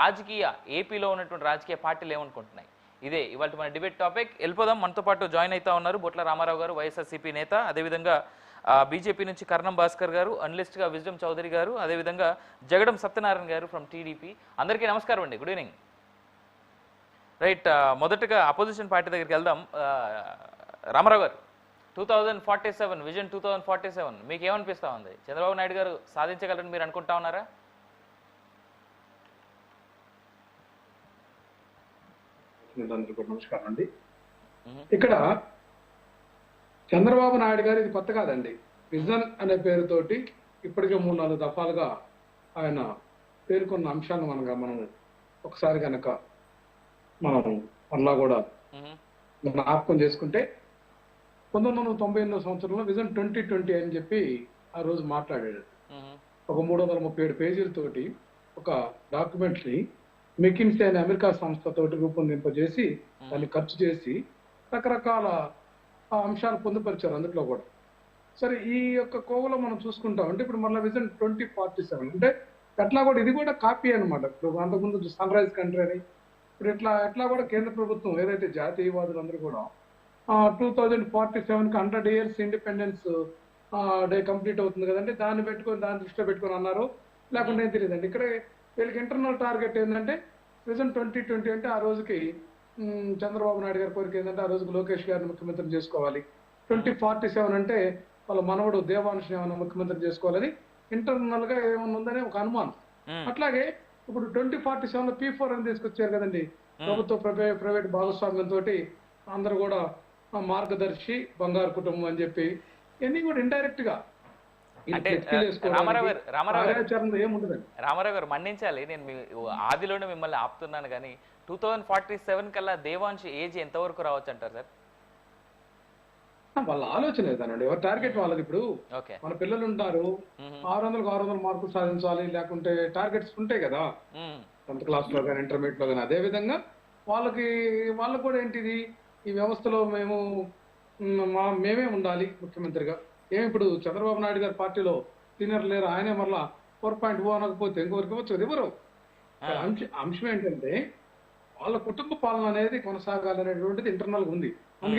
రాజకీయ ఏపీలో ఉన్నటువంటి రాజకీయ పార్టీలు ఏమనుకుంటున్నాయి? ఇదే ఇవాళ మన డిబేట్ టాపిక్. వెళ్ళిపోదాం. మనతో పాటు జాయిన్ అవుతా ఉన్నారు బొట్ల రామారావు గారు, వైఎస్ఆర్సీపీ నేత, అదేవిధంగా బీజేపీ నుంచి కర్ణం భాస్కర్ గారు, అనలిస్ట్గా విజ్డమ్ చౌదరి గారు, అదేవిధంగా జగడం సత్యనారాయణ గారు ఫ్రమ్ టీడీపీ. అందరికీ నమస్కారం అండి, గుడ్ ఈవినింగ్. రైట్, మొదటగా అపోజిషన్ పార్టీ దగ్గరికి వెళ్దాం. రామారావు గారు, 2047 విజన్ 2047 మీకు ఏమనిపిస్తా ఉంది? చంద్రబాబు నాయుడు గారు సాధించగలరని మీరు అనుకుంటా ఉన్నారా? నమస్కారం అండి. ఇక్కడ చంద్రబాబు నాయుడు గారు ఇది కొత్త కాదండి. విజన్ అనే పేరుతోటి ఇప్పటికే 3-4 దఫాలుగా ఆయన పేర్కొన్న అంశాలను మనం ఒకసారి కనుక మనం మళ్ళా కూడా జ్ఞాపకం చేసుకుంటే 1998 సంవత్సరంలో విజన్ 2020 అని చెప్పి ఆ రోజు మాట్లాడాడు. ఒక 337 పేజీలతోటి ఒక డాక్యుమెంటరీ మెకిన్సీ అనే అమెరికా సంస్థతోటి రూపొందింపజేసి దాన్ని ఖర్చు చేసి రకరకాల అంశాలు పొందుపరిచారు అందులో కూడా. సరే, ఈ యొక్క కోవలో మనం చూసుకుంటాం అంటే ఇప్పుడు మళ్ళీ విజన్ 2047 అంటే ఎట్లా కూడా ఇది కూడా కాపీ అనమాట. ఇప్పుడు అంతకుముందు సన్ రైజ్ కంట్రీ అని ఇప్పుడు ఎట్లా కూడా కేంద్ర ప్రభుత్వం ఏదైతే జాతీయవాదులు అందరూ కూడా 2047కి 100 years ఇండిపెండెన్స్ డే కంప్లీట్ అవుతుంది కదండి, దాన్ని దృష్టిలో పెట్టుకొని అన్నారు. లేకుంటే ఏం తెలియదండి. ఇక్కడ వీళ్ళకి ఇంటర్నల్ టార్గెట్ ఏంటంటే విజన్ 2020 అంటే ఆ రోజుకి చంద్రబాబు నాయుడు గారి కోరిక ఏంటంటే ఆ రోజుకి లోకేష్ గారిని ముఖ్యమంత్రి చేసుకోవాలి. 2047 అంటే వాళ్ళ మనవడు దేవాంశ్ ఏమైనా ముఖ్యమంత్రి చేసుకోవాలని ఇంటర్నల్ గా ఏమైనా ఉందనే ఒక అనుమానం. అట్లాగే ఇప్పుడు 2047లో P4 అని తీసుకొచ్చారు కదండి, ప్రభుత్వ ప్రైవేట్ భాగస్వామ్యంతో అందరూ కూడా మార్గదర్శి, బంగారు కుటుంబం అని చెప్పి ఇవన్నీ కూడా ఇండైరెక్ట్ గా రామారావు గారు మన్నించాలి, నేను ఆదిలోనే మిమ్మల్ని ఆపుతున్నాను కానీ 2047 కల్లా దేవాంశ్ ఏజ్ ఎంతవరకు రావచ్చు అంటారు సార్? వాళ్ళ ఆలోచన ఏదనండి, ఎవరి టార్గెట్ వాళ్ళది. ఇప్పుడు మన పిల్లలు ఉంటారు, 600 మార్కులు సాధించాలి, లేకుంటే టార్గెట్స్ ఉంటాయి కదా 10th క్లాస్ లో కానీ ఇంటర్మీడియట్ లో కానీ. అదే విధంగా వాళ్ళకు కూడా ఏంటిది, ఈ వ్యవస్థలో మేమే ఉండాలి ముఖ్యమంత్రిగా. ఇప్పుడు చంద్రబాబు నాయుడు గారి పార్టీలో సీనియర్ లేరు, ఆయనే మళ్ళా 4.0 అనకపోతే ఇంకొకరికి ఇవ్వచ్చు ఎవరు. అంశం ఏంటంటే వాళ్ళ కుటుంబ పాలన అనేది కొనసాగాలనేటువంటిది ఇంటర్నల్ గా ఉంది.